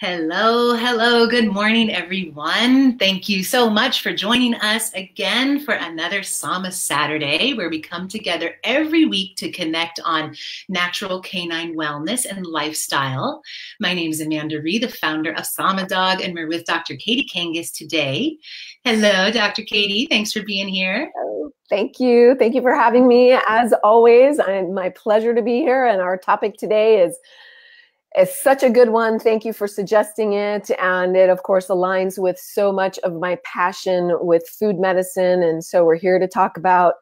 Hello, hello. Good morning, everyone. Thank you so much for joining us again for another Sama Saturday, where we come together every week to connect on natural canine wellness and lifestyle. My name is Amanda Ree, the founder of Sama Dog, and we're with Dr. Katie Kangas today. Hello, Dr. Katie. Thanks for being here. Thank you. Thank you for having me. As always, my pleasure to be here. And our topic today is such a good one. Thank you for suggesting it. And it, of course, aligns with so much of my passion with food medicine. And so we're here to talk about,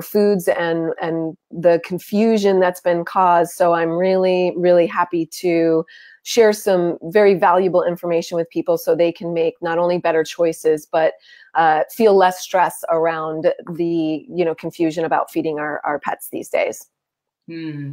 foods and the confusion that's been caused. So I'm really, really happy to share some very valuable information with people so they can make not only better choices, but feel less stress around the, confusion about feeding our pets these days.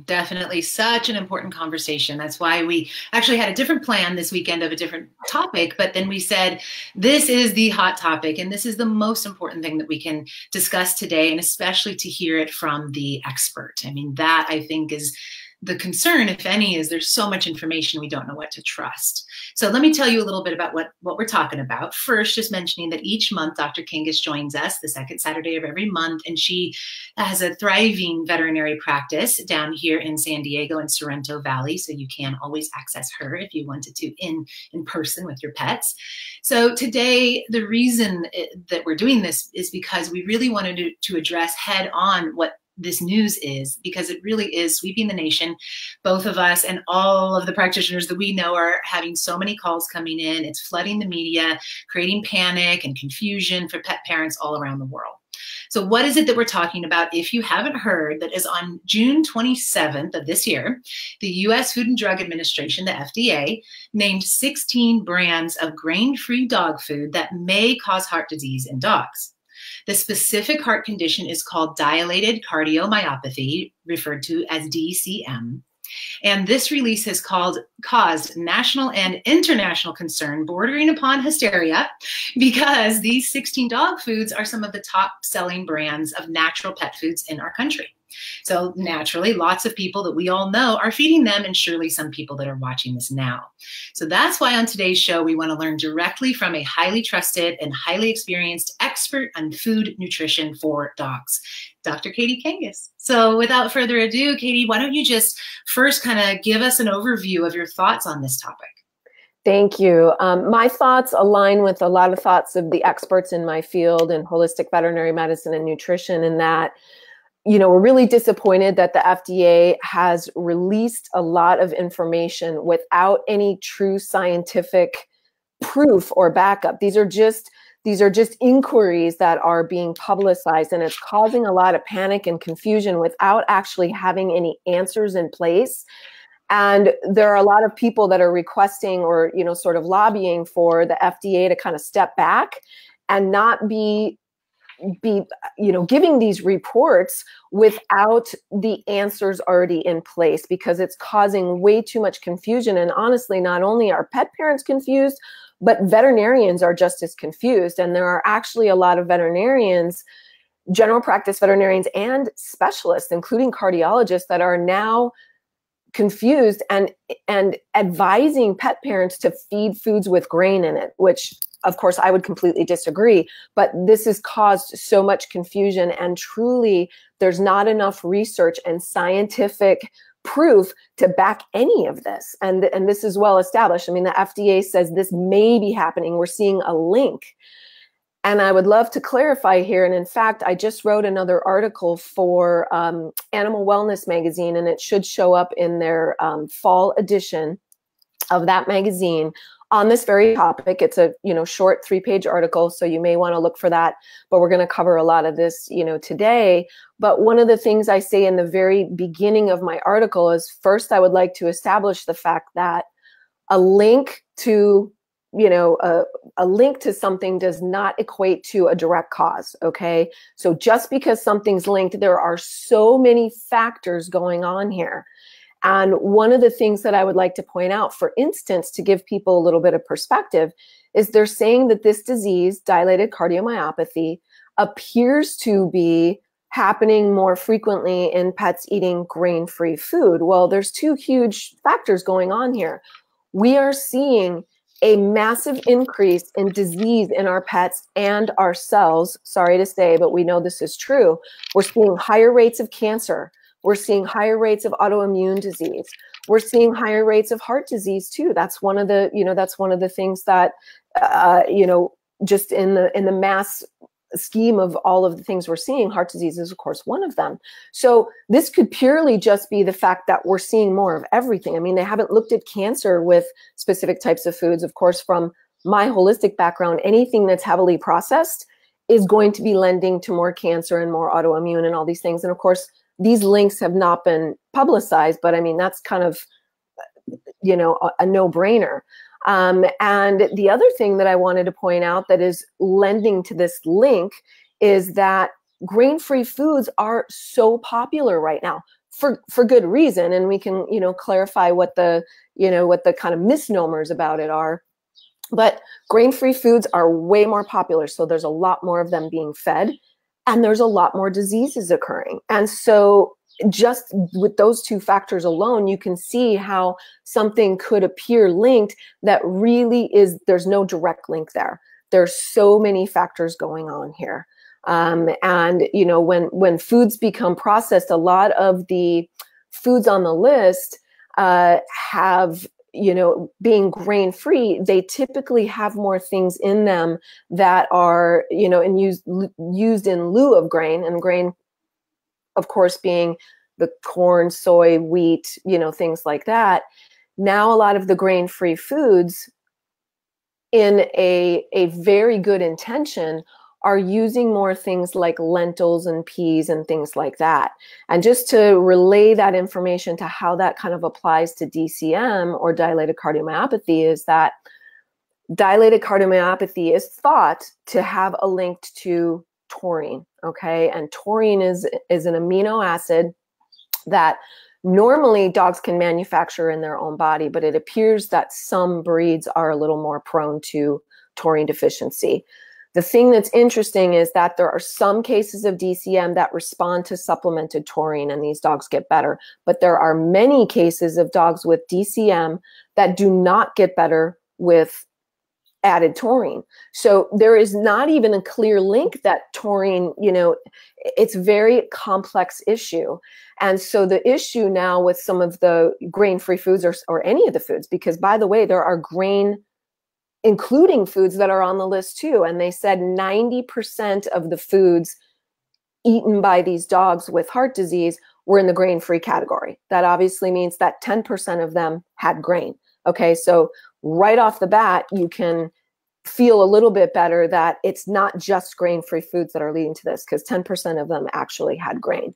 Definitely such an important conversation. That's why we actually had a different plan this weekend of a different topic, but then we said, this is the hot topic and this is the most important thing that we can discuss today, and especially to hear it from the expert. I mean, that I think is the concern, if any, is there's so much information we don't know what to trust. So let me tell you a little bit about what we're talking about. First, just mentioning that each month Dr. Kangas joins us the second Saturday of every month, and she has a thriving veterinary practice down here in San Diego in Sorrento Valley, so you can always access her if you wanted to in person with your pets. So today, the reason that we're doing this is because we really wanted to address head on what this news is, because it really is sweeping the nation. Both of us and all of the practitioners that we know are having so many calls coming in. It's flooding the media, creating panic and confusion for pet parents all around the world. So what is it that we're talking about? If you haven't heard, that is on June 27th of this year, the U.S. Food and Drug Administration, the FDA, named 16 brands of grain-free dog food that may cause heart disease in dogs. The specific heart condition is called dilated cardiomyopathy, referred to as DCM. And this release has caused national and international concern bordering upon hysteria, because these 16 dog foods are some of the top selling brands of natural pet foods in our country. So naturally, lots of people that we all know are feeding them, and surely some people that are watching this now. So that's why on today's show, we want to learn directly from a highly trusted and highly experienced expert on food nutrition for dogs, Dr. Katie Kangas. So without further ado, Katie, why don't you just first kind of give us an overview of your thoughts on this topic? Thank you. My thoughts align with a lot of thoughts of the experts in my field in holistic veterinary medicine and nutrition, in that we're really disappointed that the FDA has released a lot of information without any true scientific proof or backup. These are just inquiries that are being publicized, and it's causing a lot of panic and confusion without actually having any answers in place. And there are a lot of people that are requesting or, sort of lobbying for the FDA to kind of step back and not be giving these reports without the answers already in place, because it's causing way too much confusion. And honestly, not only are pet parents confused, but veterinarians are just as confused. And there are actually a lot of veterinarians, general practice veterinarians and specialists, including cardiologists, that are now confused and advising pet parents to feed foods with grain in it, which of course I would completely disagree. But this has caused so much confusion, and truly there's not enough research and scientific proof to back any of this. And this is well established. I mean, the FDA says this may be happening. We're seeing a link. And I would love to clarify here. And in fact, I just wrote another article for Animal Wellness magazine, and it should show up in their fall edition of that magazine on this very topic. It's a short 3-page article, so you may want to look for that. But we're going to cover a lot of this today. But one of the things I say in the very beginning of my article is, first, I would like to establish the fact that a link to a link to something does not equate to a direct cause, okay? So just because something's linked, there are so many factors going on here. And one of the things that I would like to point out, for instance, to give people a little bit of perspective, is they're saying that this disease, dilated cardiomyopathy, appears to be happening more frequently in pets eating grain-free food. Well, there's two huge factors going on here. we are seeing a massive increase in disease in our pets and ourselves. Sorry to say, but we know this is true. We're seeing higher rates of cancer. We're seeing higher rates of autoimmune disease. We're seeing higher rates of heart disease too. That's one of the, that's one of the things that, just in the mass scheme of all of the things we're seeing, heart disease is of course one of them. So this could purely just be the fact that we're seeing more of everything. I mean, they haven't looked at cancer with specific types of foods. Of course, from my holistic background, anything that's heavily processed is going to be lending to more cancer and more autoimmune and all these things. And of course, these links have not been publicized, but I mean, that's kind of, a no-brainer. And the other thing that I wanted to point out that is lending to this link is that grain-free foods are so popular right now for good reason. And we can, clarify what the kind of misnomers about it are. But grain-free foods are way more popular. So there's a lot more of them being fed, and there's a lot more diseases occurring. And so just with those two factors alone, you can see how something could appear linked that really is, there's no direct link there. There's so many factors going on here. And, when foods become processed, a lot of the foods on the list have, being grain-free, they typically have more things in them that are, and used in lieu of grain, and grain, of course, being the corn, soy, wheat, things like that. Now, a lot of the grain-free foods, in a very good intention, are using more things like lentils and peas and things like that. And just to relay that information to how that kind of applies to DCM, or dilated cardiomyopathy, is that dilated cardiomyopathy is thought to have a link to taurine, okay? And taurine is an amino acid that normally dogs can manufacture in their own body, but it appears that some breeds are a little more prone to taurine deficiency. The thing that's interesting is that there are some cases of DCM that respond to supplemented taurine, and these dogs get better. But there are many cases of dogs with DCM that do not get better with added taurine. So there is not even a clear link that taurine, it's a very complex issue. And so the issue now with some of the grain-free foods, or any of the foods, because by the way, there are grain including foods that are on the list too. And they said 90% of the foods eaten by these dogs with heart disease were in the grain-free category. That obviously means that 10% of them had grain. Okay, so right off the bat, you can feel a little bit better that it's not just grain-free foods that are leading to this, because 10% of them actually had grain.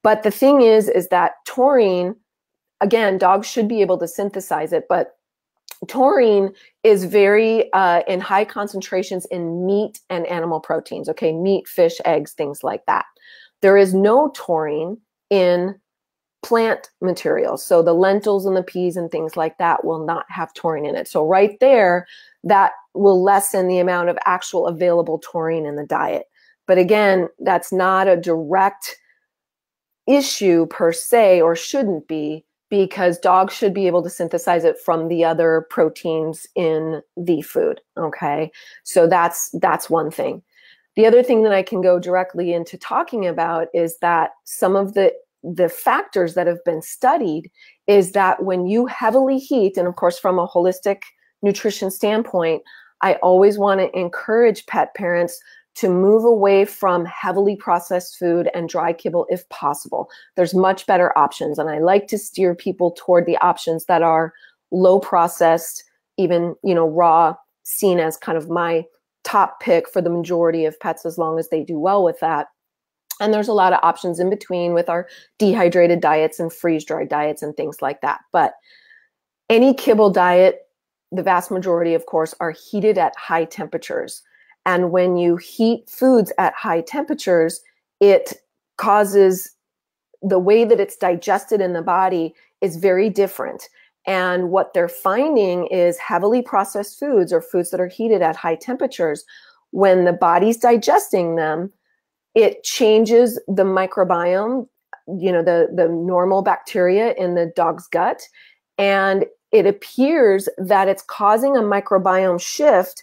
But the thing is that taurine, again, dogs should be able to synthesize it, but taurine is very in high concentrations in meat and animal proteins, okay? Meat, fish, eggs, things like that. There is no taurine in plant materials. So the lentils and the peas and things like that will not have taurine in it. So right there, that will lessen the amount of actual available taurine in the diet. But again, that's not a direct issue per se, or shouldn't be, because dogs should be able to synthesize it from the other proteins in the food, okay? So that's one thing. The other thing that I can go directly into talking about is that some of the factors that have been studied is that when you heavily heat, and of course from a holistic nutrition standpoint, I always want to encourage pet parents to move away from heavily processed food and dry kibble if possible. There's much better options, and I like to steer people toward the options that are low processed, even raw, seen as kind of my top pick for the majority of pets, as long as they do well with that. And there's a lot of options in between with our dehydrated diets and freeze-dried diets and things like that. But any kibble diet, the vast majority, of course, are heated at high temperatures. And when you heat foods at high temperatures, it causes the way that it's digested in the body is very different. And what they're finding is heavily processed foods, or foods that are heated at high temperatures, when the body's digesting them, it changes the microbiome, the normal bacteria in the dog's gut, and it appears that it's causing a microbiome shift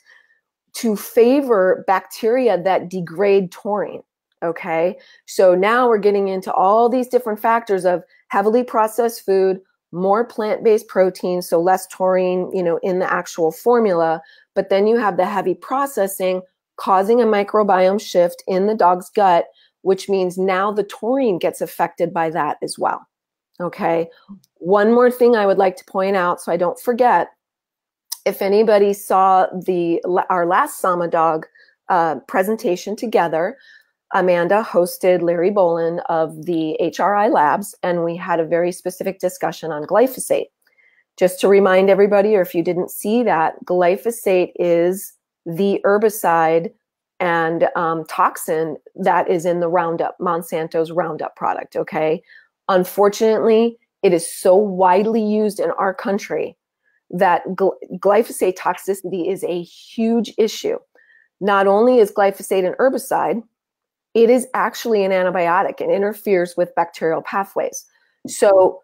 to favor bacteria that degrade taurine. Okay, so now we're getting into all these different factors of heavily processed food, more plant-based protein, so less taurine, in the actual formula. But then you have the heavy processing causing a microbiome shift in the dog's gut, which means now the taurine gets affected by that as well. Okay, one more thing I would like to point out so I don't forget. If anybody saw our last Sama Dog presentation together, Amanda hosted Larry Bolin of the HRI Labs, and we had a very specific discussion on glyphosate. Just to remind everybody, or if you didn't see that, glyphosate is the herbicide and toxin that is in the Roundup, Monsanto's Roundup product, okay? Unfortunately, it is so widely used in our country that glyphosate toxicity is a huge issue. Not only is glyphosate an herbicide, it is actually an antibiotic and interferes with bacterial pathways. So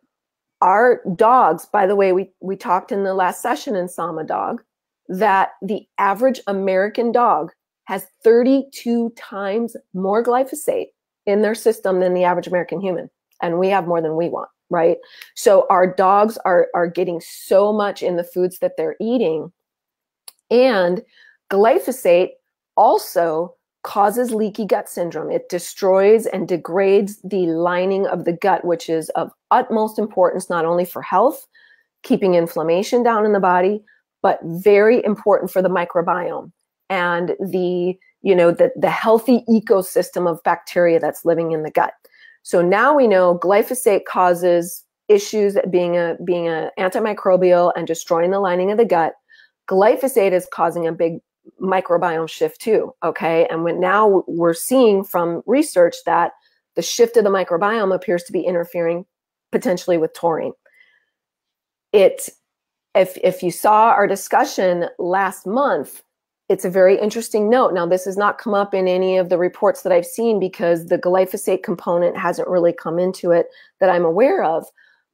our dogs, by the way, we talked in the last session in Sama Dog that the average American dog has 32 times more glyphosate in their system than the average American human. And we have more than we want, right? So our dogs are getting so much in the foods that they're eating. And glyphosate also causes leaky gut syndrome. It destroys and degrades the lining of the gut, which is of utmost importance, not only for health, keeping inflammation down in the body, but very important for the microbiome and the healthy ecosystem of bacteria that's living in the gut. So now we know glyphosate causes issues being a antimicrobial and destroying the lining of the gut. Glyphosate is causing a big microbiome shift too, okay? And now we're seeing from research that the shift of the microbiome appears to be interfering potentially with taurine. If you saw our discussion last month, it's a very interesting note. Now, this has not come up in any of the reports that I've seen because the glyphosate component hasn't really come into it that I'm aware of.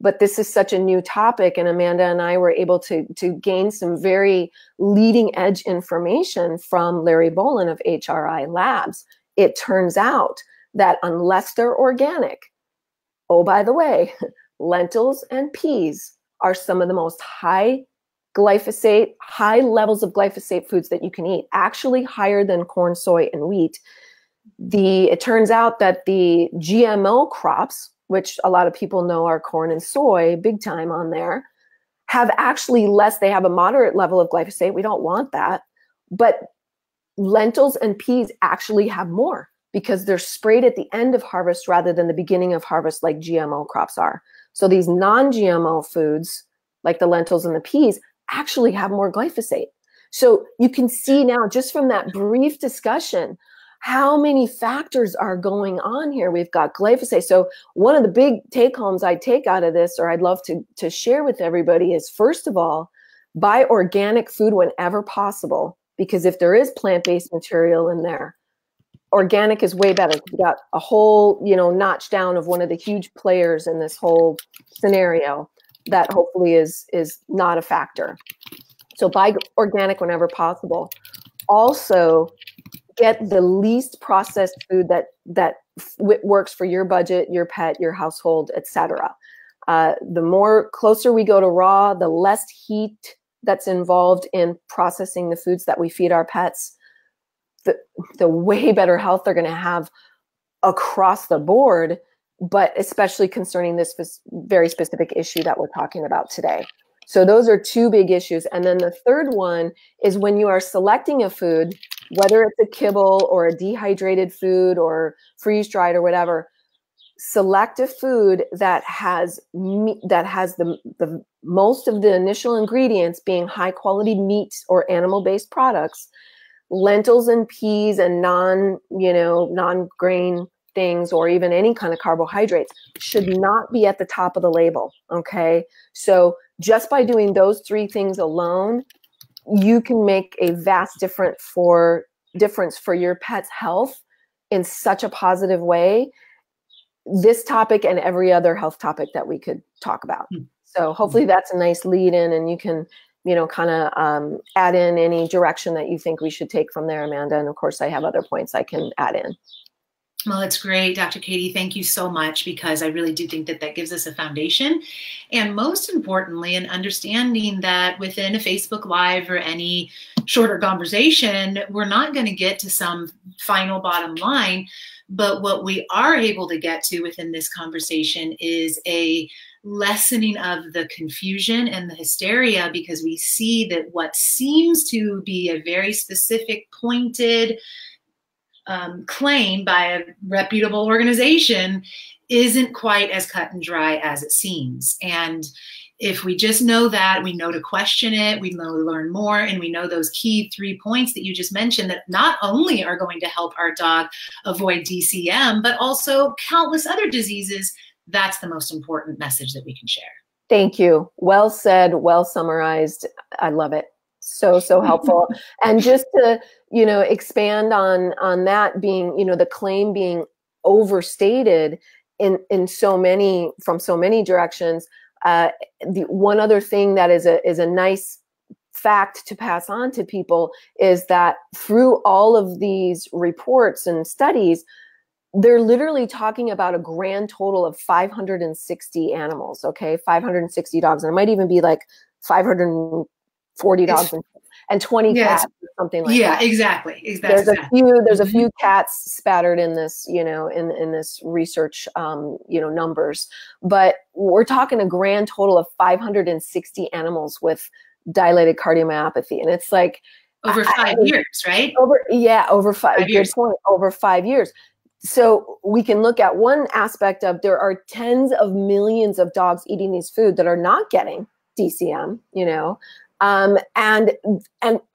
But this is such a new topic, and Amanda and I were able to gain some very leading edge information from Larry Bolin of HRI Labs. It turns out that unless they're organic, oh, by the way, lentils and peas are some of the most high levels of glyphosate foods that you can eat, actually higher than corn, soy, and wheat. It turns out that the GMO crops, which a lot of people know are corn and soy, big time on there, have actually they have a moderate level of glyphosate. We don't want that. But lentils and peas actually have more because they're sprayed at the end of harvest rather than the beginning of harvest like GMO crops are. So these non-GMO foods, like the lentils and the peas, actually have more glyphosate. So you can see now, just from that brief discussion, how many factors are going on here. We've got glyphosate. So one of the big take homes I take out of this, or I'd love to share with everybody, is first of all, buy organic food whenever possible, because if there is plant-based material in there, organic is way better. We got a whole, notch down of one of the huge players in this whole scenario that hopefully is not a factor. So buy organic whenever possible. Also, get the least processed food that works for your budget, your pet, your household, etc. The more closer we go to raw, the less heat that's involved in processing the foods that we feed our pets, the way better health they're going to have across the board, but especially concerning this very specific issue that we're talking about today. So those are two big issues. And then the third one is when you are selecting a food, whether it's a kibble or a dehydrated food or freeze-dried or whatever, select a food that has the most of the initial ingredients being high-quality meat or animal-based products. Lentils and peas and non-grain things, or even any kind of carbohydrates, should not be at the top of the label, okay? So just by doing those three things alone, you can make a vast difference for your pet's health in such a positive way. This topic and every other health topic that we could talk about. So hopefully that's a nice lead in, and you can, you know, kind of add in any direction that you think we should take from there, Amanda. And of course, I have other points I can add in. Well, it's great, Dr. Katie. Thank you so much, because I really do think that that gives us a foundation. And most importantly, an understanding that within a Facebook Live or any shorter conversation, we're not going to get to some final bottom line. But what we are able to get to within this conversation is a lessening of the confusion and the hysteria, because we see that what seems to be a very specific, pointed claim by a reputable organization isn't quite as cut and dry as it seems. And if we just know that, we know to question it, we know to learn more, and we know those key 3 points that you just mentioned that not only are going to help our dog avoid DCM, but also countless other diseases, that's the most important message that we can share. Thank you. Well said, well summarized. I love it. So helpful. And just to, you know, expand on that being, you know, the claim being overstated in so many, from so many directions. The one other thing that is a nice fact to pass on to people is that through all of these reports and studies, they're literally talking about a grand total of 560 animals, okay? 560 dogs. And it might even be like 540 dogs and 20 cats or something like that. Yeah, exactly. There's a few cats spattered in this, you know, in this research, you know, numbers. But we're talking a grand total of 560 animals with dilated cardiomyopathy. And it's like over 5 years, right? Over 5 years. Good point. Over 5 years. So we can look at one aspect of there are tens of millions of dogs eating these food that are not getting DCM, you know. And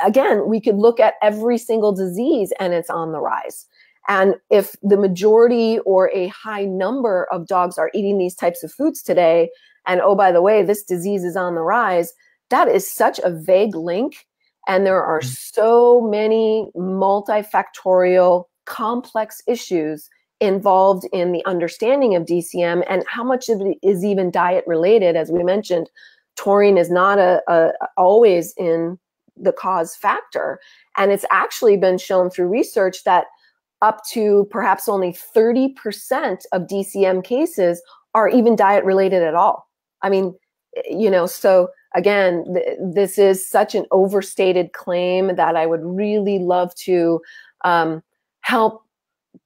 again, we could look at every single disease and it's on the rise. And if the majority or a high number of dogs are eating these types of foods today, and oh, by the way, this disease is on the rise, that is such a vague link. And there are so many multifactorial complex issues involved in the understanding of DCM, and how much of it is even diet related. As we mentioned, taurine is not always in the cause factor. And it's actually been shown through research that up to perhaps only 30% of DCM cases are even diet related at all. I mean, you know, so again, this is such an overstated claim that I would really love to help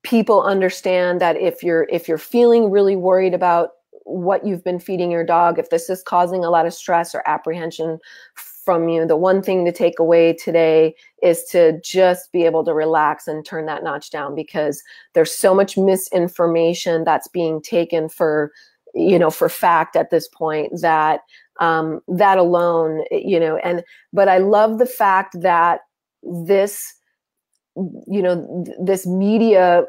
people understand that if you're feeling really worried about what you've been feeding your dog, if this is causing a lot of stress or apprehension from you, the one thing to take away today is to just be able to relax and turn that notch down, because there's so much misinformation that's being taken for, you know, for fact at this point that that alone, you know, but I love the fact that this, you know, this media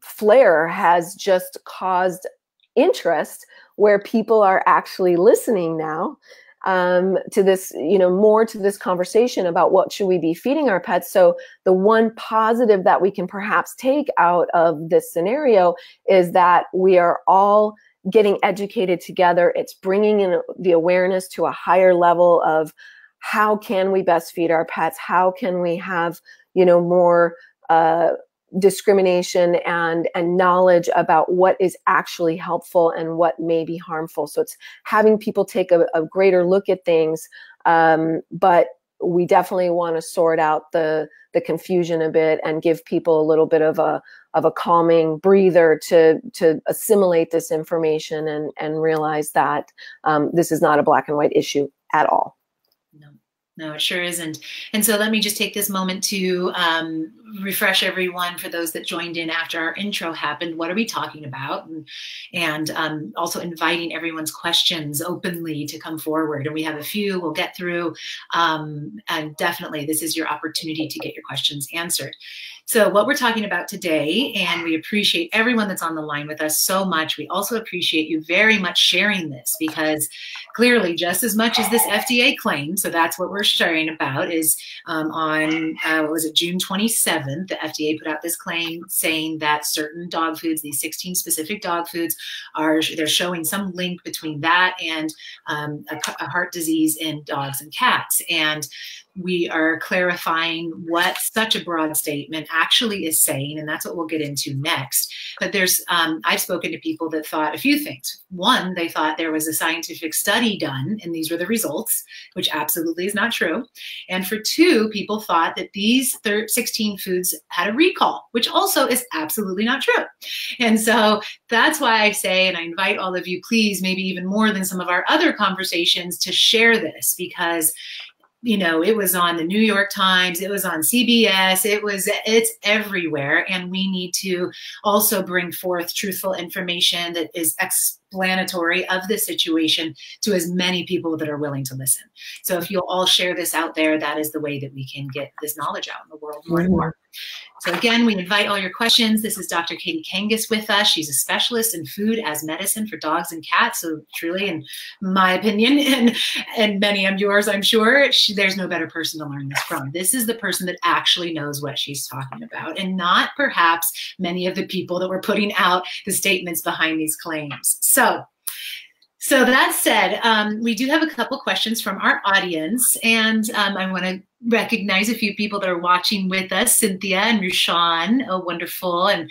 flare has just caused interest where people are actually listening now to this, you know, more to this conversation about what should we be feeding our pets. So the one positive that we can perhaps take out of this scenario is that we are all getting educated together. It's bringing in the awareness to a higher level of how can we best feed our pets? How can we have, you know, more discrimination and knowledge about what is actually helpful and what may be harmful. So it's having people take a greater look at things, but we definitely want to sort out the confusion a bit and give people a little bit of a calming breather to assimilate this information and realize that this is not a black and white issue at all. No, it sure isn't. And so let me just take this moment to refresh everyone, for those that joined in after our intro happened. What are we talking about? And also inviting everyone's questions openly to come forward. And we have a few we'll get through. And definitely, this is your opportunity to get your questions answered. So what we're talking about today, and we appreciate everyone that's on the line with us so much. We also appreciate you very much sharing this, because clearly, just as much as this FDA claim, so that's what we're sharing about, is on, what was it, June 27th. 7th, the FDA put out this claim saying that certain dog foods, these 16 specific dog foods, they're showing some link between that and a heart disease in dogs and cats. And we are clarifying what such a broad statement actually is saying, and that's what we'll get into next. But I've spoken to people that thought a few things. One, they thought there was a scientific study done, and these were the results, which absolutely is not true. And for two, people thought that these 16 foods had a recall, which also is absolutely not true. And so that's why I say, and I invite all of you, please, maybe even more than some of our other conversations, to share this, because it was on the New York Times, it was on CBS, it's everywhere. And we need to also bring forth truthful information that is explanatory of the situation to as many people that are willing to listen. So if you'll all share this out there, that is the way that we can get this knowledge out in the world more and more. So again, we invite all your questions. This is Dr. Katie Kangas with us. She's a specialist in food as medicine for dogs and cats. So truly, in my opinion, and many of yours, I'm sure, there's no better person to learn this from. This is the person that actually knows what she's talking about, and not perhaps many of the people that were putting out the statements behind these claims. So that said, we do have a couple questions from our audience, and I want to recognize a few people that are watching with us. Cynthia and Rushan, oh, wonderful, and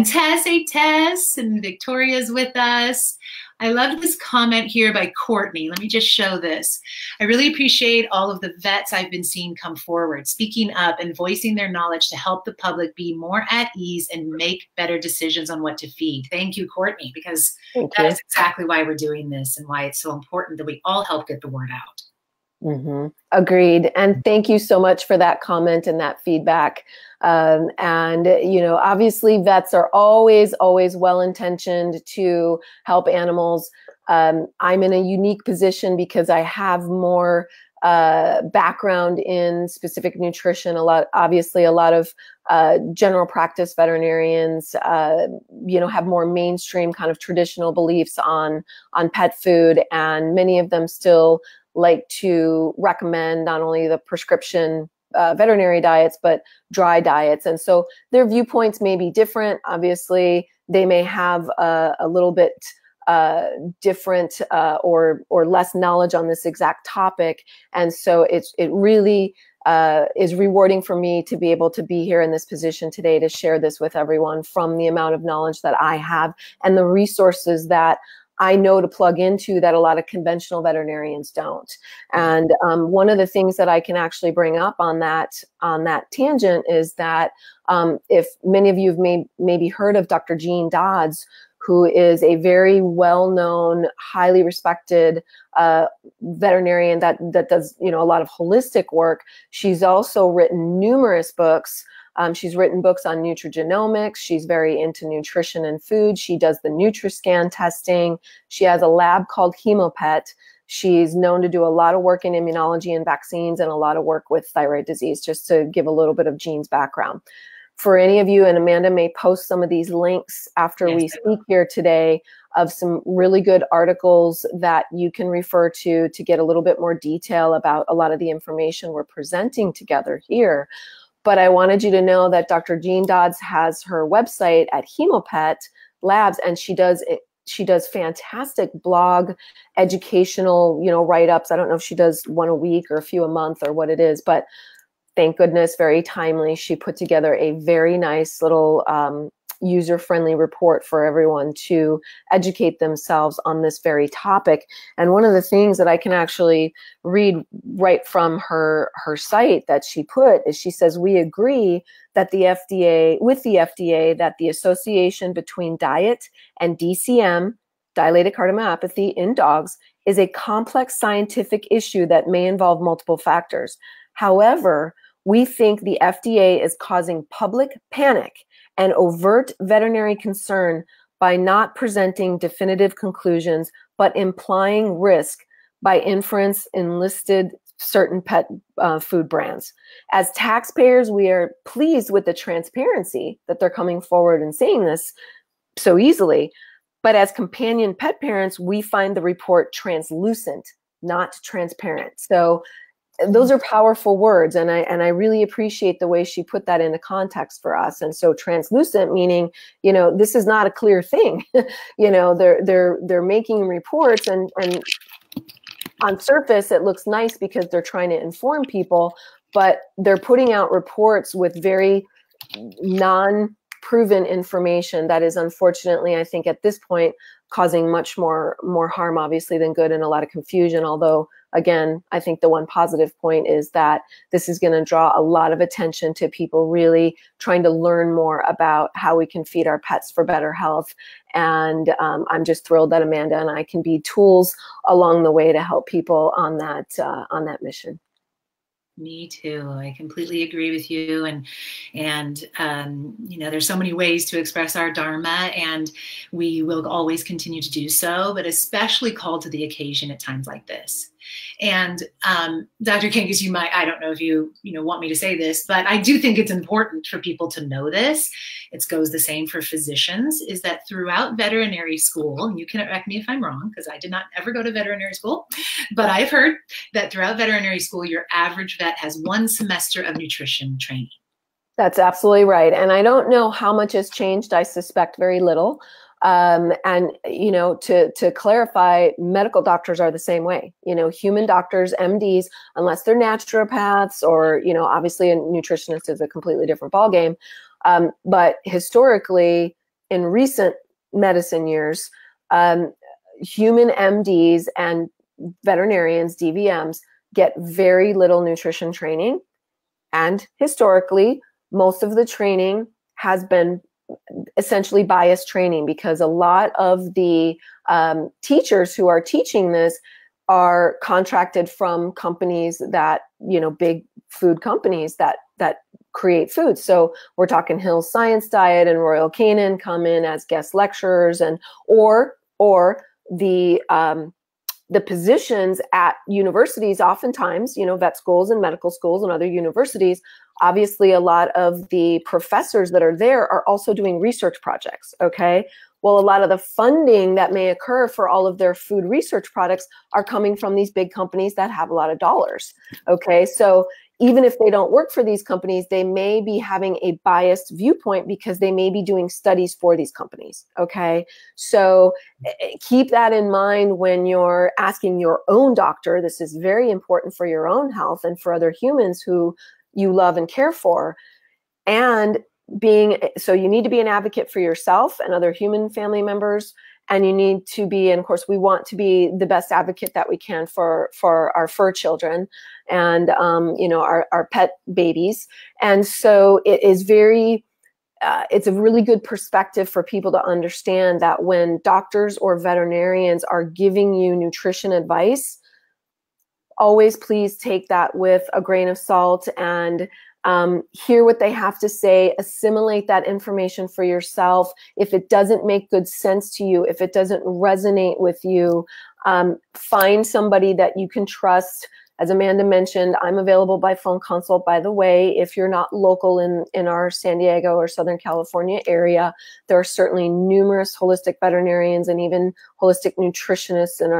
Tess, hey Tess, and Victoria's with us. I loved this comment here by Courtney. Let me just show this. I really appreciate all of the vets I've been seeing come forward, speaking up and voicing their knowledge to help the public be more at ease and make better decisions on what to feed. Thank you, Courtney, because that is exactly why we're doing this and why it's so important that we all help get the word out. Agreed. And thank you so much for that comment and that feedback. Obviously vets are always well-intentioned to help animals. I'm in a unique position because I have more background in specific nutrition. A lot of general practice veterinarians, have more mainstream kind of traditional beliefs on pet food, and many of them still like to recommend not only the prescription veterinary diets, but dry diets. And so their viewpoints may be different. Obviously, they may have a little bit different or less knowledge on this exact topic. And so it really is rewarding for me to be able to be here in this position today to share this with everyone from the amount of knowledge that I have and the resources that I know to plug into that a lot of conventional veterinarians don't. And one of the things that I can actually bring up on that tangent is that if many of you have maybe heard of Dr. Jean Dodds, who is a very well-known, highly respected veterinarian that does a lot of holistic work. She's also written numerous books. She's written books on nutrigenomics. She's very into nutrition and food. She does the NutriScan testing. She has a lab called Hemopet. She's known to do a lot of work in immunology and vaccines and a lot of work with thyroid disease, just to give a little bit of Jean's background. For any of you, and Amanda may post some of these links after we speak here today, of some really good articles that you can refer to get a little bit more detail about a lot of the information we're presenting together here. But I wanted you to know that Dr. Jean Dodds has her website at Hemopet Labs, and she does fantastic blog, educational, write-ups. I don't know if she does one a week or a few a month or what it is, but thank goodness, very timely. She put together a very nice little user-friendly report for everyone to educate themselves on this very topic. And one of the things that I can actually read right from her site that she put is, she says, we agree that the FDA, that the association between diet and DCM, dilated cardiomyopathy in dogs, is a complex scientific issue that may involve multiple factors. However, we think the FDA is causing public panic and overt veterinary concern by not presenting definitive conclusions, but implying risk by inference in listed certain pet food brands. As taxpayers, we are pleased with the transparency that they're coming forward and saying this so easily. But as companion pet parents, we find the report translucent, not transparent. So those are powerful words, and I really appreciate the way she put that into context for us. And so translucent, meaning, you know, this is not a clear thing. You know, they're making reports, and on surface it looks nice because they're trying to inform people, but they're putting out reports with very non-proven information that is, unfortunately, I think at this point, causing much more harm, obviously, than good, and a lot of confusion. Although, again, I think the one positive point is that this is going to draw a lot of attention to people really trying to learn more about how we can feed our pets for better health. And I'm just thrilled that Amanda and I can be tools along the way to help people on that mission. Me too. I completely agree with you. And you know, there's so many ways to express our dharma, and we will always continue to do so, but especially called to the occasion at times like this. And Dr. Kangas, you might, I don't know if you want me to say this, but I do think it's important for people to know this. It goes the same for physicians, is that throughout veterinary school, and you can correct me if I'm wrong, because I did not ever go to veterinary school, but I've heard that throughout veterinary school, your average vet has 1 semester of nutrition training. That's absolutely right. And I don't know how much has changed. I suspect very little. And, you know, to clarify, medical doctors are the same way. You know, human doctors, MDs, unless they're naturopaths or, you know, obviously a nutritionist is a completely different ballgame. But historically, in recent medicine years, human MDs and veterinarians, DVMs, get very little nutrition training. And historically, most of the training has been essentially biased training, because a lot of the teachers who are teaching this are contracted from companies that, you know, big food companies that create food. So we're talking Hill's Science Diet and Royal Canin come in as guest lecturers, and or the positions at universities, oftentimes, you know, vet schools and medical schools and other universities, obviously a lot of the professors that are there are also doing research projects, okay? Well, a lot of the funding that may occur for all of their food research products are coming from these big companies that have a lot of dollars, okay? So even if they don't work for these companies, they may be having a biased viewpoint because they may be doing studies for these companies, okay? So keep that in mind when you're asking your own doctor. This is very important for your own health and for other humans who you love and care for. And so you need to be an advocate for yourself and other human family members. And you need to be, and of course, we want to be the best advocate that we can for our fur children and, you know, our pet babies. And so it is it's a really good perspective for people to understand that when doctors or veterinarians are giving you nutrition advice, always please take that with a grain of salt and hear what they have to say, assimilate that information for yourself. If it doesn't make good sense to you, if it doesn't resonate with you, find somebody that you can trust. As Amanda mentioned, I'm available by phone consult, by the way. If you're not local in our San Diego or Southern California area, there are certainly numerous holistic veterinarians and even holistic nutritionists in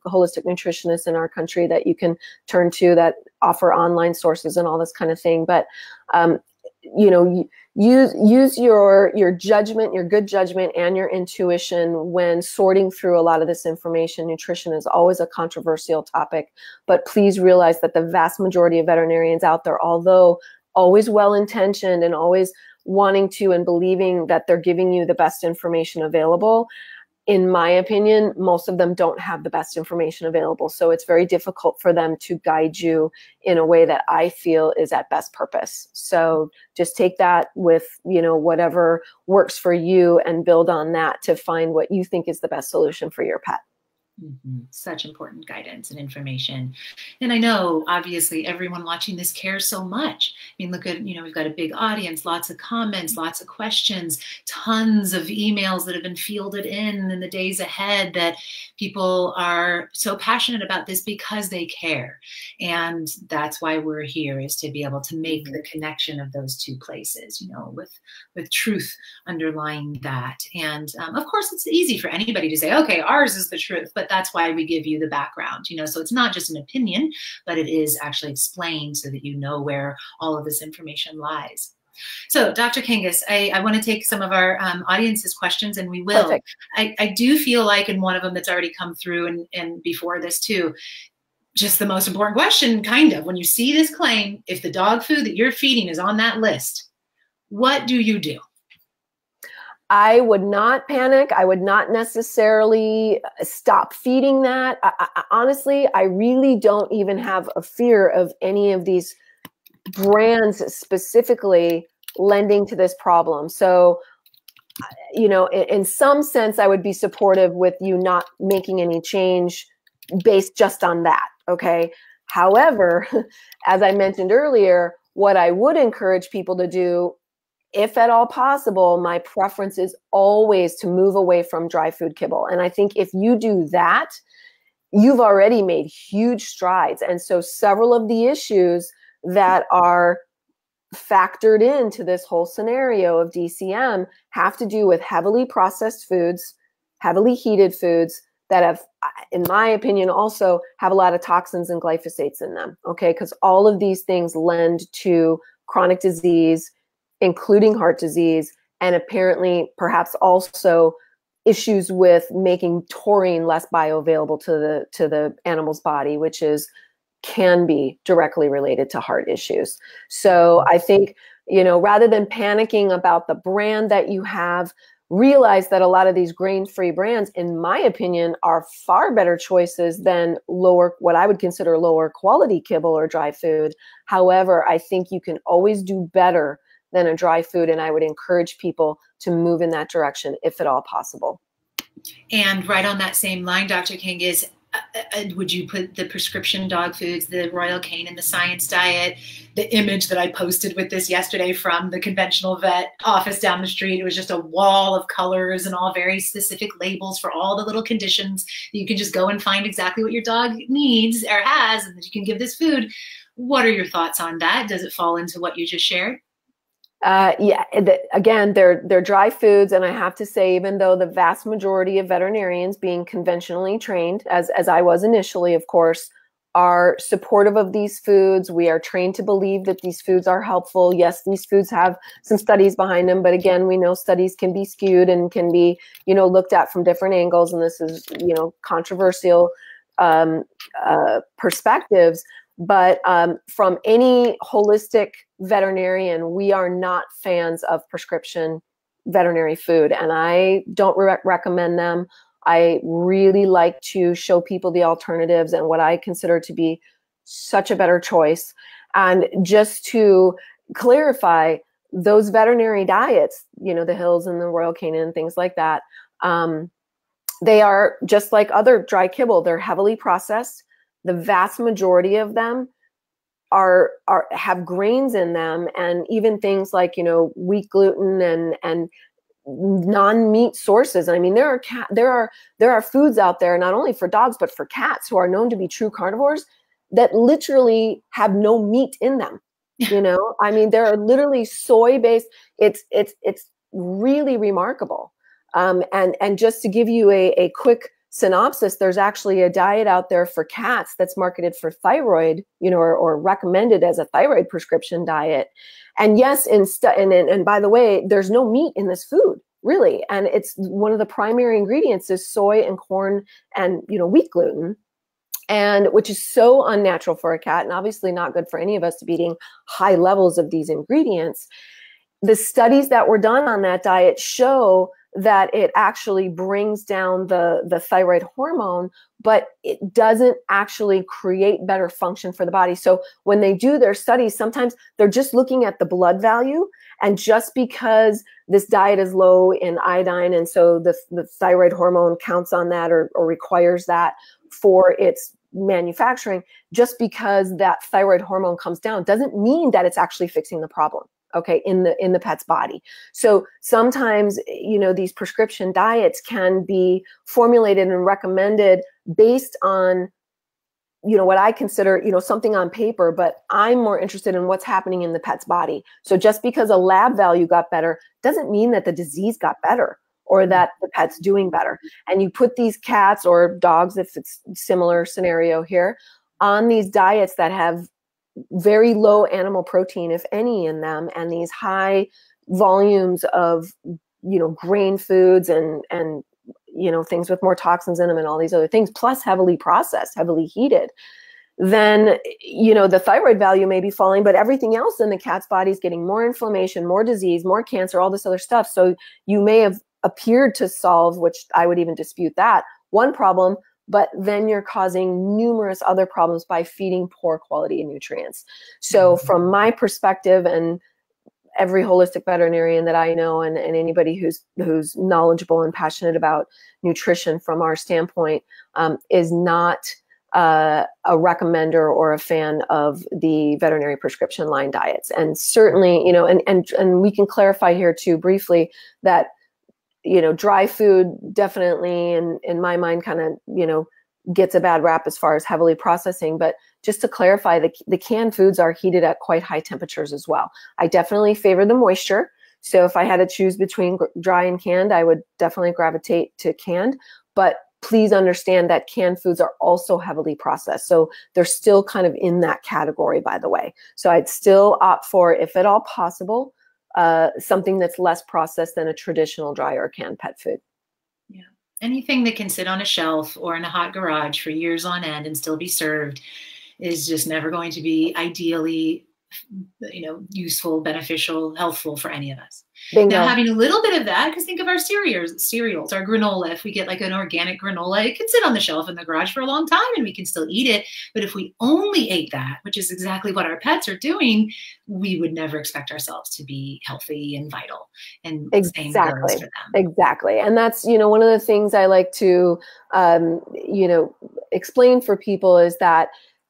holistic nutritionists in our country that you can turn to that offer online sources and all this kind of thing. But, you know, use your judgment, your good judgment, and your intuition when sorting through a lot of this information. Nutrition is always a controversial topic, but please realize that the vast majority of veterinarians out there, although always well-intentioned and always wanting to and believing that they're giving you the best information available, in my opinion, most of them don't have the best information available. So it's very difficult for them to guide you in a way that I feel is at best purpose. So just take that with, you know, whatever works for you and build on that to find what you think is the best solution for your pet. Mm-hmm. Such important guidance and information. And I know, obviously, everyone watching this cares so much. I mean, look at, you know, we've got a big audience, lots of comments, lots of questions, tons of emails that have been fielded in the days ahead, that people are so passionate about this because they care. And that's why we're here, is to be able to make the connection of those two places, you know, with truth underlying that. And of course, it's easy for anybody to say, okay, ours is the truth. But but that's why we give you the background, so it's not just an opinion, but it is actually explained so that you know where all of this information lies. So, Dr. Kangas, I want to take some of our audience's questions, and we will. Perfect. I do feel like in one of them that's already come through and before this too, just the most important question, kind of, when you see this claim, if the dog food that you're feeding is on that list, what do you do? I would not panic. I would not necessarily stop feeding that. Honestly, I really don't even have a fear of any of these brands specifically lending to this problem. So, in some sense, I would be supportive with you not making any change based just on that. Okay. However, as I mentioned earlier, what I would encourage people to do, if at all possible, my preference is always to move away from dry food kibble. And I think if you do that, you've already made huge strides. And so several of the issues that are factored into this whole scenario of DCM have to do with heavily processed foods, heavily heated foods that have, in my opinion, also have a lot of toxins and glyphosates in them. Okay, because all of these things lend to chronic disease, including heart disease, and apparently perhaps also issues with making taurine less bioavailable to the animal's body, which can be directly related to heart issues. So I think, rather than panicking about the brand that you have, realize that a lot of these grain-free brands, in my opinion, are far better choices than what I would consider lower quality kibble or dry food. However, I think you can always do better than a dry food, and I would encourage people to move in that direction if at all possible. And right on that same line, Dr. Kangas, would you put the prescription dog foods, the Royal Canin, the Science Diet, the image that I posted with this yesterday from the conventional vet office down the street? It was just a wall of colors and all very specific labels for all the little conditions that you can just go and find exactly what your dog needs or has, and that you can give this food. What are your thoughts on that? Does it fall into what you just shared? Yeah, again, they're dry foods. And I have to say, even though the vast majority of veterinarians being conventionally trained, as I was initially, of course, are supportive of these foods. We are trained to believe that these foods are helpful. Yes, these foods have some studies behind them, but again, we know studies can be skewed and can be, looked at from different angles. And this is, controversial perspectives. But from any holistic veterinarian, we are not fans of prescription veterinary food, and I don't recommend them. I really like to show people the alternatives and what I consider to be such a better choice. And just to clarify, those veterinary diets, the Hills and the Royal Canin and things like that, they are just like other dry kibble. They're heavily processed. The vast majority of them have grains in them, and even things like wheat gluten and non-meat sources. I mean, there are foods out there, not only for dogs but for cats, who are known to be true carnivores, that literally have no meat in them. I mean, there are literally soy-based. It's really remarkable. And just to give you a quick synopsis, there's actually a diet out there for cats that's marketed for thyroid, or recommended as a thyroid prescription diet. And yes, and by the way, there's no meat in this food, really. And it's one of the primary ingredients is soy and corn and, wheat gluten, and which is so unnatural for a cat and obviously not good for any of us to be eating high levels of these ingredients. The studies that were done on that diet show that it actually brings down the thyroid hormone, but it doesn't actually create better function for the body. So when they do their studies, sometimes they're just looking at the blood value, and just because this diet is low in iodine, and so the thyroid hormone counts on that or requires that for its manufacturing, just because that thyroid hormone comes down doesn't mean that it's actually fixing the problem. Okay, in the pet's body. So sometimes, these prescription diets can be formulated and recommended based on, what I consider, something on paper, but I'm more interested in what's happening in the pet's body. So just because a lab value got better doesn't mean that the disease got better. or that the pet's doing better. And you put these cats or dogs, if it's similar scenario here, on these diets that have very low animal protein, if any, in them, and these high volumes of, grain foods and things with more toxins in them and all these other things, plus heavily processed, heavily heated, then, the thyroid value may be falling, but everything else in the cat's body is getting more inflammation, more disease, more cancer, all this other stuff. So you may have appeared to solve, which I would even dispute that, one problem, but then you're causing numerous other problems by feeding poor quality nutrients. So from my perspective, and every holistic veterinarian that I know, and anybody who's knowledgeable and passionate about nutrition from our standpoint, is not a recommender or a fan of the veterinary prescription line diets. And certainly, and we can clarify here too briefly that, dry food definitely, in my mind, kind of, gets a bad rap as far as heavily processing. But just to clarify, the canned foods are heated at quite high temperatures as well. I definitely favor the moisture. So if I had to choose between dry and canned, I would definitely gravitate to canned. But please understand that canned foods are also heavily processed. So they're still kind of in that category, by the way. So I'd still opt for, if at all possible, something that's less processed than a traditional dry or canned pet food. Yeah. Anything that can sit on a shelf or in a hot garage for years on end and still be served is just never going to be ideally, useful, beneficial, healthful for any of us. Bingo. Now, having a little bit of that, because think of our cereals, our granola. If we get like an organic granola, it can sit on the shelf in the garage for a long time and we can still eat it. But if we only ate that, which is exactly what our pets are doing, we would never expect ourselves to be healthy and vital. And same goes for them. Exactly. And that's, one of the things I like to, explain for people is that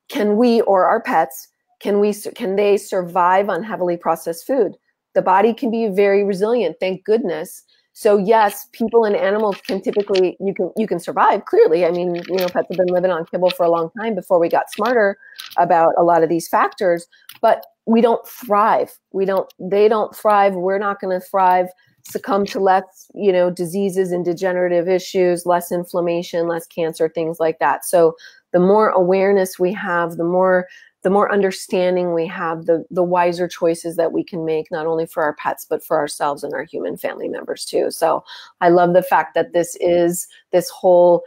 can we, or our pets, can they survive on heavily processed food? The body can be very resilient, thank goodness. So yes, people and animals can typically, you can survive, clearly. I mean, pets have been living on kibble for a long time before we got smarter about a lot of these factors, but we don't thrive. They don't thrive. We're not going to thrive, succumb to less, diseases and degenerative issues, less inflammation, less cancer, things like that. So the more awareness we have, the more understanding we have, the wiser choices that we can make, not only for our pets, but for ourselves and our human family members too. So I love the fact that this whole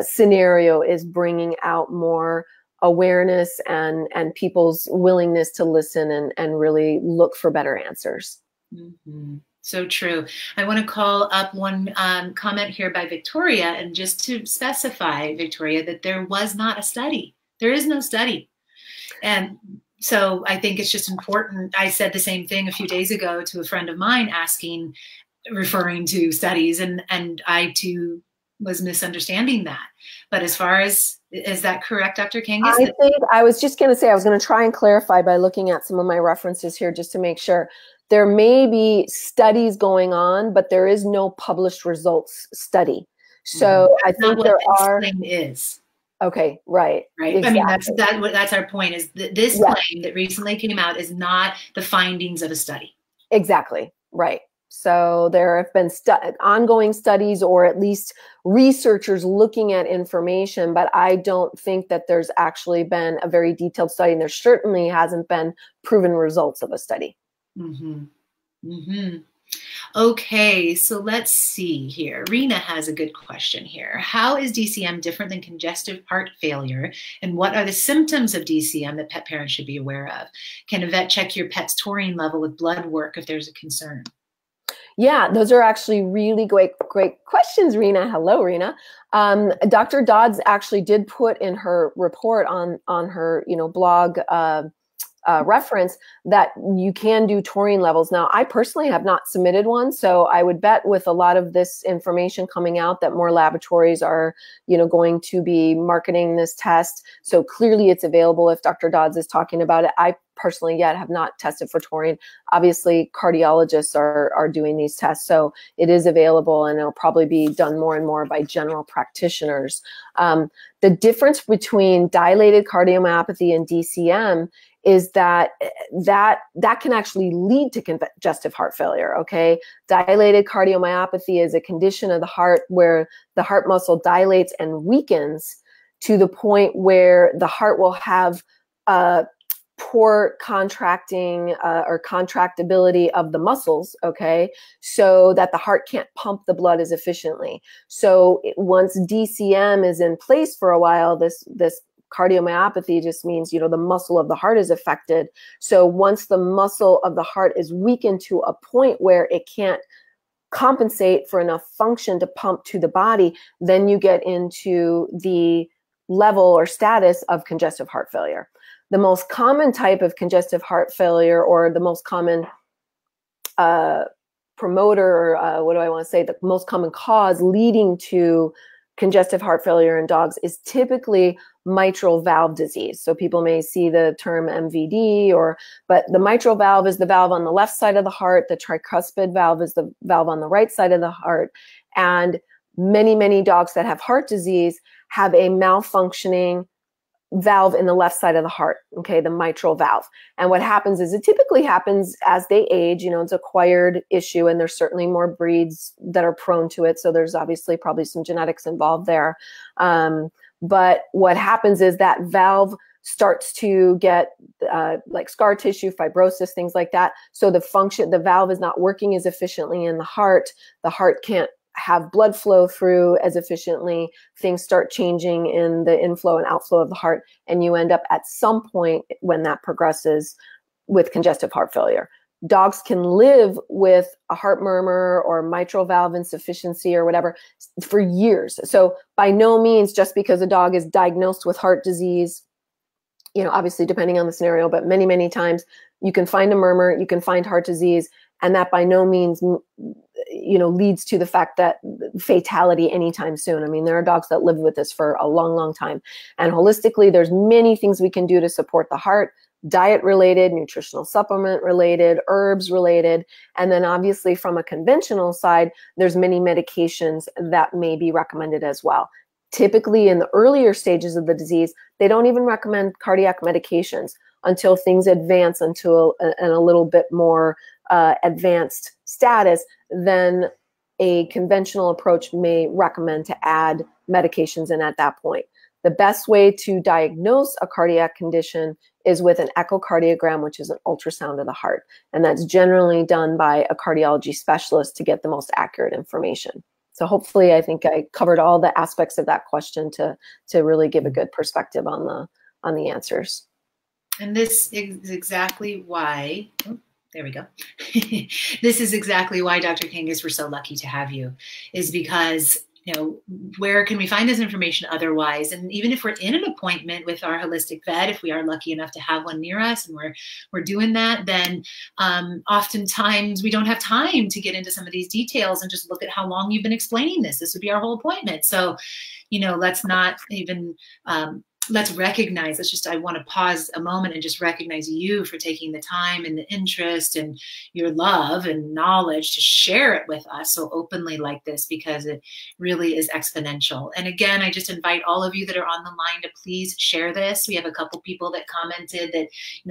scenario is bringing out more awareness and people's willingness to listen and really look for better answers. Mm-hmm. So true. I want to call up one comment here by Victoria, and just to specify, Victoria, that there was not a study. There is no study. And so I think it's just important. I said the same thing a few days ago to a friend of mine referring to studies, and I too was misunderstanding that. But as far as, is that correct, Dr. Kangas? I think I was just going to say, I was going to try and clarify by looking at some of my references here just to make sure. There may be studies going on, but there is no published results study. So I think there are. Is. Okay, right. Exactly. I mean, that's our point, is that this claim that recently came out is not the findings of a study. Exactly, right. So there have been ongoing studies, or at least researchers looking at information, but I don't think that there's actually been a very detailed study, and there certainly hasn't been proven results of a study. Mm-hmm. Mm-hmm. Okay, so let's see here. Rena has a good question here. How is DCM different than congestive heart failure? And what are the symptoms of DCM that pet parents should be aware of? Can a vet check your pet's taurine level with blood work if there's a concern? Yeah, those are actually really great questions, Rena. Hello, Rena. Dr. Dodds actually did put in her report on her blog reference that you can do taurine levels. Now, I personally have not submitted one, so I would bet with a lot of this information coming out that more laboratories are, going to be marketing this test. So clearly it's available if Dr. Dodds is talking about it. I personally yet have not tested for taurine. Obviously, cardiologists are doing these tests, so it is available, and it'll probably be done more and more by general practitioners. The difference between dilated cardiomyopathy and DCM is that can actually lead to congestive heart failure, okay? Dilated cardiomyopathy is a condition of the heart where the heart muscle dilates and weakens to the point where the heart will have poor contracting or contractibility of the muscles, okay, so that the heart can't pump the blood as efficiently. So once DCM is in place for a while, this cardiomyopathy just means, the muscle of the heart is affected. So once the muscle of the heart is weakened to a point where it can't compensate for enough function to pump to the body, then you get into the level or status of congestive heart failure. The most common type of congestive heart failure, or the most common promoter, or what do I want to say, the most common cause leading to congestive heart failure in dogs is typically mitral valve disease. So people may see the term MVD, but the mitral valve is the valve on the left side of the heart. The tricuspid valve is the valve on the right side of the heart. And many, many dogs that have heart disease have a malfunctioning valve in the left side of the heart, okay, the mitral valve. And what happens is it typically happens as they age, it's an acquired issue, and there's certainly more breeds that are prone to it. So there's obviously probably some genetics involved there. But what happens is that valve starts to get like scar tissue, fibrosis, things like that. So the valve is not working as efficiently in the heart. The heart can't have blood flow through as efficiently. Things start changing in the inflow and outflow of the heart, and you end up at some point when that progresses with congestive heart failure. Dogs can live with a heart murmur or mitral valve insufficiency or whatever for years. So by no means, just because a dog is diagnosed with heart disease, obviously depending on the scenario, but many, many times you can find a murmur, you can find heart disease, and that by no means leads to the fact that fatality anytime soon. I mean, there are dogs that live with this for a long, long time. And holistically, there's many things we can do to support the heart: diet related, nutritional supplement related, herbs related. And then obviously from a conventional side, there's many medications that may be recommended as well. Typically in the earlier stages of the disease, they don't even recommend cardiac medications until things advance into a little bit more advanced status. Then a conventional approach may recommend to add medications in at that point. The best way to diagnose a cardiac condition is with an echocardiogram, which is an ultrasound of the heart. And that's generally done by a cardiology specialist to get the most accurate information. So hopefully I think I covered all the aspects of that question to really give a good perspective on the answers. And this is exactly why, there we go. This is exactly why, Dr. Kangas, we're so lucky to have you, is because, where can we find this information otherwise? And even if we're in an appointment with our holistic vet, if we are lucky enough to have one near us and we're doing that, then oftentimes we don't have time to get into some of these details and just look at how long you've been explaining this. This would be our whole appointment. So, let's not even let's recognize, I want to pause a moment and just recognize you for taking the time and the interest and your love and knowledge to share it with us so openly like this, because it really is exponential. And again, I just invite all of you that are on the line to please share this. We have a couple people that commented that,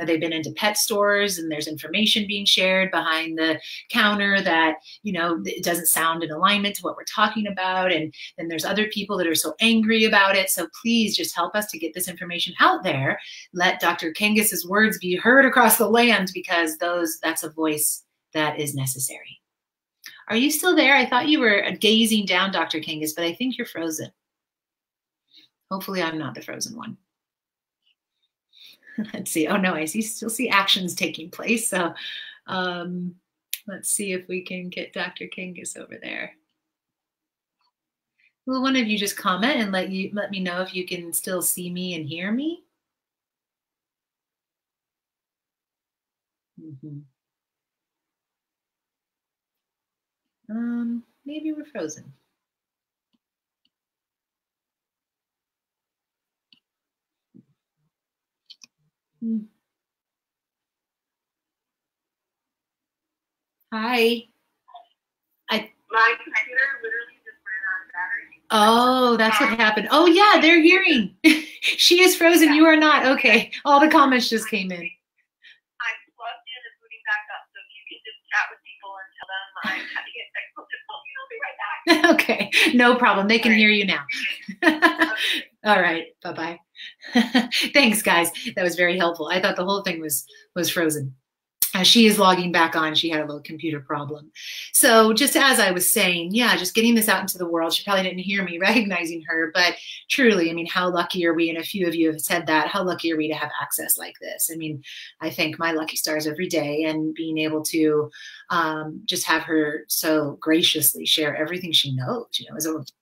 they've been into pet stores and there's information being shared behind the counter that, it doesn't sound in alignment to what we're talking about. And then there's other people that are so angry about it. So please just help us to get this information out there. Let Dr. Kangas's words be heard across the land, because that's a voice that is necessary. Are you still there? I thought you were gazing down, Dr. Kangas, but I think you're frozen. Hopefully I'm not the frozen one. Let's see. Oh no, I still see actions taking place. So let's see if we can get Dr. Kangas over there. Will one of you just comment and let me know if you can still see me and hear me? Maybe we're frozen. Hi. My computer literally just ran out of battery. Oh, that's what happened. Oh, yeah, they're hearing. She is frozen. You are not. Okay. All the comments just came in. I'm plugged in and booting back up, so if you can just chat with people and tell them I'm having a technical difficulty, I'll be right back. Okay, no problem. They can hear you now. All right. Bye-bye. Thanks, guys. That was very helpful. I thought the whole thing was frozen. She is logging back on. She had a little computer problem. So just as I was saying, yeah, just getting this out into the world. She probably didn't hear me recognizing her, but truly, I mean, how lucky are we? And a few of you have said that. How lucky are we to have access like this? I mean, I thank my lucky stars every day, and being able to just have her so graciously share everything she knows,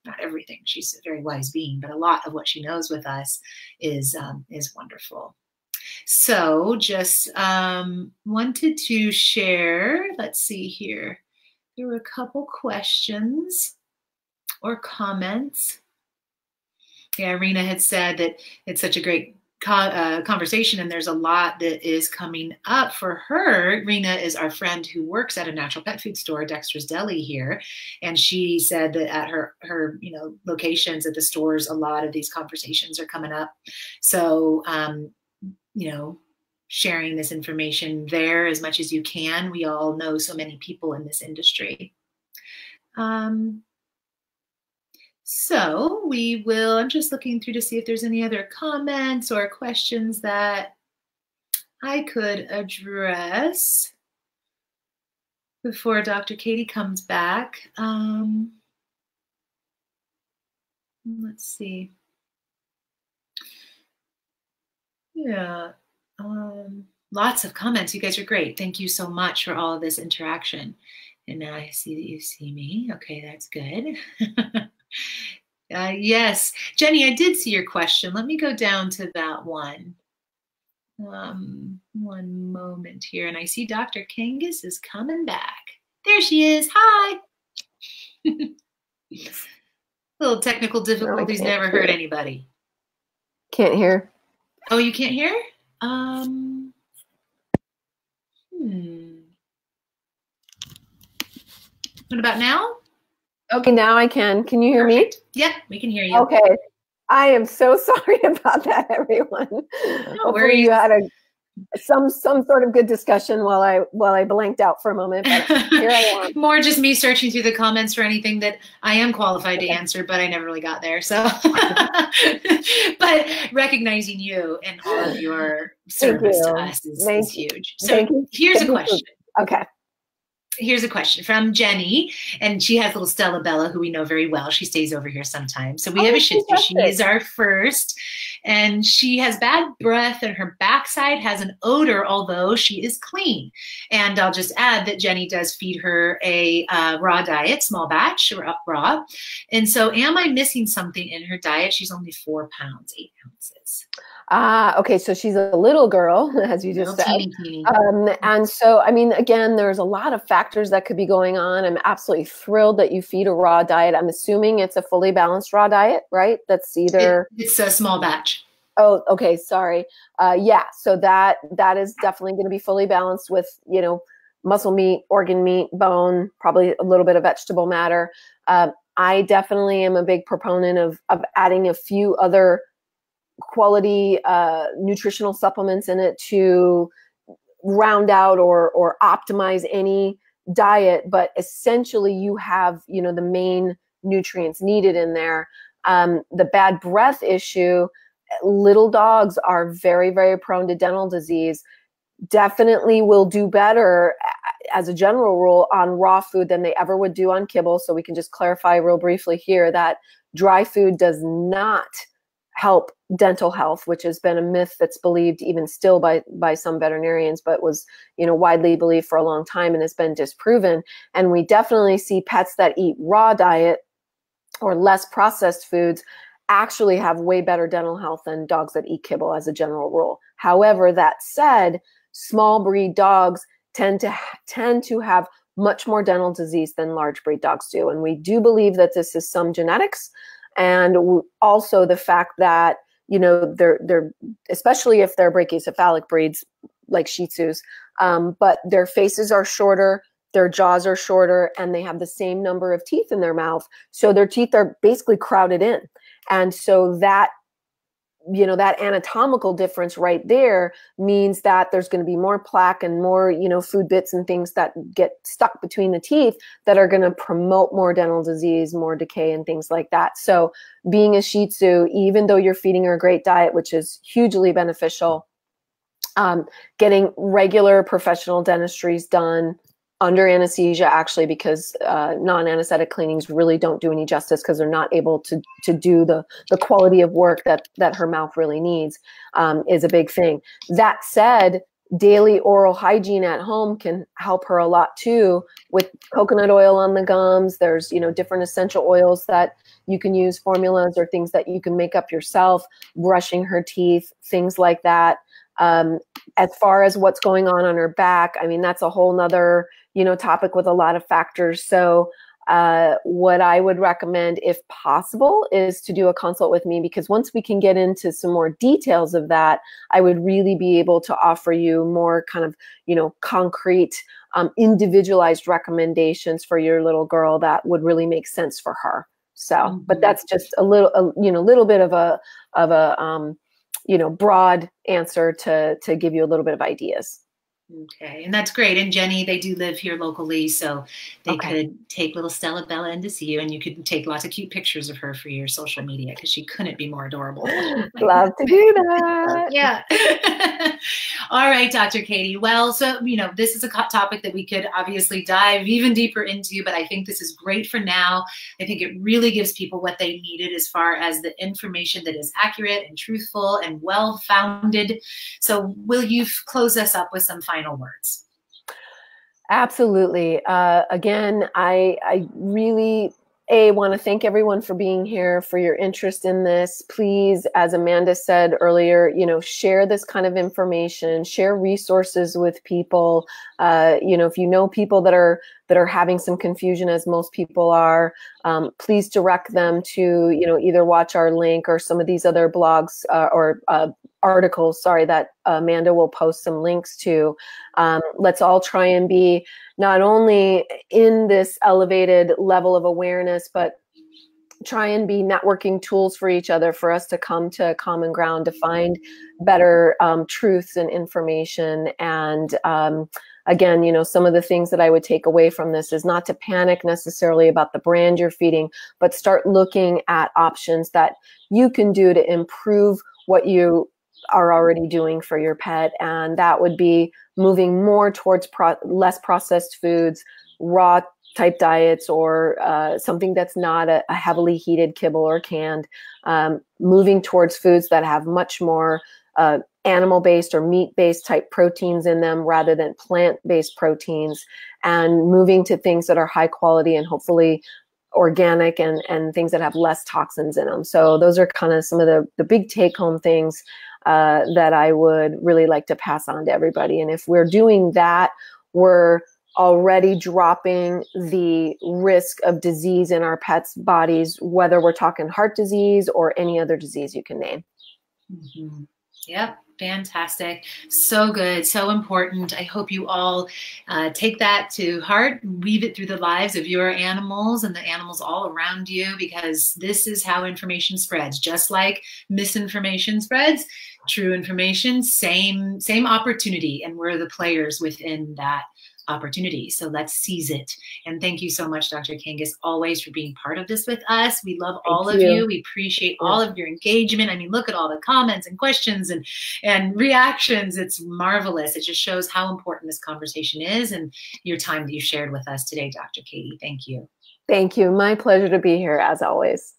not everything. She's a very wise being, but a lot of what she knows with us is wonderful. So just wanted to share, let's see here. There were a couple questions or comments. Yeah, Rena had said that it's such a great conversation, and there's a lot that is coming up for her. Rena is our friend who works at a natural pet food store, Dexter's Deli here, and she said that at her locations at the stores, a lot of these conversations are coming up. So sharing this information there as much as you can. We all know so many people in this industry. So we will, I'm just looking through to see if there's any other comments or questions that I could address before Dr. Katie comes back. Let's see. Yeah, lots of comments. You guys are great. Thank you so much for all of this interaction. And now I see that you see me. Okay, that's good. Yes, Jenny, I did see your question. Let me go down to that one. One moment here. And I see Dr. Kangas is coming back. There she is. Hi. Little technical difficulties never hurt anybody. Can't hear. Oh, you can't hear? What about now? Okay, now I can. Can you hear me? Yep, we can hear you. Okay. I am so sorry about that, everyone. Hopefully you had some sort of good discussion while I blanked out for a moment. But here I am. More just me searching through the comments for anything that I am qualified to answer, but I never really got there. So, but recognizing you and all of your service to us is huge. So here's a question. Okay. Here's a question from Jenny, and she has little Stella Bella, who we know very well. She stays over here sometimes. So we have a Shih Tzu. She is our first, and she has bad breath, and her backside has an odor, although she is clean. And I'll just add that Jenny does feed her a raw diet, small batch, raw. And so am I missing something in her diet? She's only 4 pounds, 8 ounces. Okay, so she's a little girl, as you just said. Teeny. And so, I mean, again, there's a lot of factors that could be going on. I'm absolutely thrilled that you feed a raw diet. I'm assuming it's a fully balanced raw diet, right? That's either... It's a small batch. Oh, okay, sorry. Yeah, so that is definitely going to be fully balanced with, muscle meat, organ meat, bone, probably a little bit of vegetable matter. I definitely am a big proponent of adding a few other quality nutritional supplements in it to round out or optimize any diet, but essentially you have the main nutrients needed in there. The bad breath issue, little dogs are very, very prone to dental disease. Definitely will do better as a general rule on raw food than they ever would do on kibble. So we can just clarify real briefly here that dry food does not help dental health, which has been a myth that's believed even still by some veterinarians, but was widely believed for a long time and has been disproven. And we definitely see pets that eat raw diet or less processed foods actually have way better dental health than dogs that eat kibble as a general rule. However, that said, small breed dogs tend to have much more dental disease than large breed dogs do. And we do believe that this is some genetics. And also the fact that, they're especially if they're brachycephalic breeds like Shih Tzus, but their faces are shorter, their jaws are shorter, and they have the same number of teeth in their mouth. So their teeth are basically crowded in. And so that, that anatomical difference right there means that there's going to be more plaque and more, food bits and things that get stuck between the teeth that are going to promote more dental disease, more decay, and things like that. So being a Shih Tzu, even though you're feeding her a great diet, which is hugely beneficial, getting regular professional dentistries done under anesthesia, actually, because non-anesthetic cleanings really don't do any justice, because they're not able to do the quality of work that her mouth really needs, is a big thing. That said, daily oral hygiene at home can help her a lot too, with coconut oil on the gums. There's, different essential oils that you can use, formulas or things that you can make up yourself, brushing her teeth, things like that. As far as what's going on her back, I mean, that's a whole nother, topic with a lot of factors. So what I would recommend, if possible, is to do a consult with me, because once we can get into some more details of that, I would really be able to offer you more kind of, concrete, individualized recommendations for your little girl that would really make sense for her. So, but that's just a little bit of a broad answer to give you a little bit of ideas. Okay, and that's great. And Jenny, they do live here locally, so they could take little Stella Bella in to see you, and you could take lots of cute pictures of her for your social media, because she couldn't be more adorable. Love to do that. Yeah. All right, Dr. Katie. Well, so, this is a topic that we could obviously dive even deeper into, but I think this is great for now. I think it really gives people what they needed as far as the information that is accurate and truthful and well-founded. So will you close us up with some final words? Absolutely. Again, I really want to thank everyone for being here, for your interest in this. Please, as Amanda said earlier, share this kind of information, share resources with people. If you know people that are having some confusion, as most people are, please direct them to, either watch our link or some of these other blogs or articles, that Amanda will post some links to. Let's all try and be not only in this elevated level of awareness, but try and be networking tools for each other, for us to come to common ground, to find better truths and information. And again, some of the things that I would take away from this is not to panic necessarily about the brand you're feeding, but start looking at options that you can do to improve what you are already doing for your pet. And that would be moving more towards less processed foods, raw type diets, or something that's not a heavily heated kibble or canned, moving towards foods that have much more animal-based or meat-based type proteins in them rather than plant-based proteins, and moving to things that are high quality and hopefully organic and things that have less toxins in them. So those are kind of some of the big take-home things that I would really like to pass on to everybody. And if we're doing that, we're already dropping the risk of disease in our pets' bodies, whether we're talking heart disease or any other disease you can name. Mm-hmm. Yep. Fantastic. So good. So important. I hope you all take that to heart, weave it through the lives of your animals and the animals all around you, because this is how information spreads. Just like misinformation spreads, true information, same opportunity. And we're the players within that opportunity. So let's seize it. And thank you so much, Dr. Kangas, always for being part of this with us. We love all of you. We appreciate all of your engagement. I mean, look at all the comments and questions and reactions. It's marvelous. It just shows how important this conversation is, and your time that you shared with us today, Dr. Katie. Thank you. Thank you. My pleasure to be here, as always.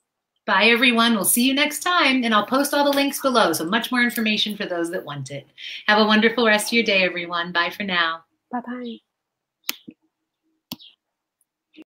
Bye, everyone. We'll see you next time. And I'll post all the links below, so much more information for those that want it. Have a wonderful rest of your day, everyone. Bye for now. Bye-bye.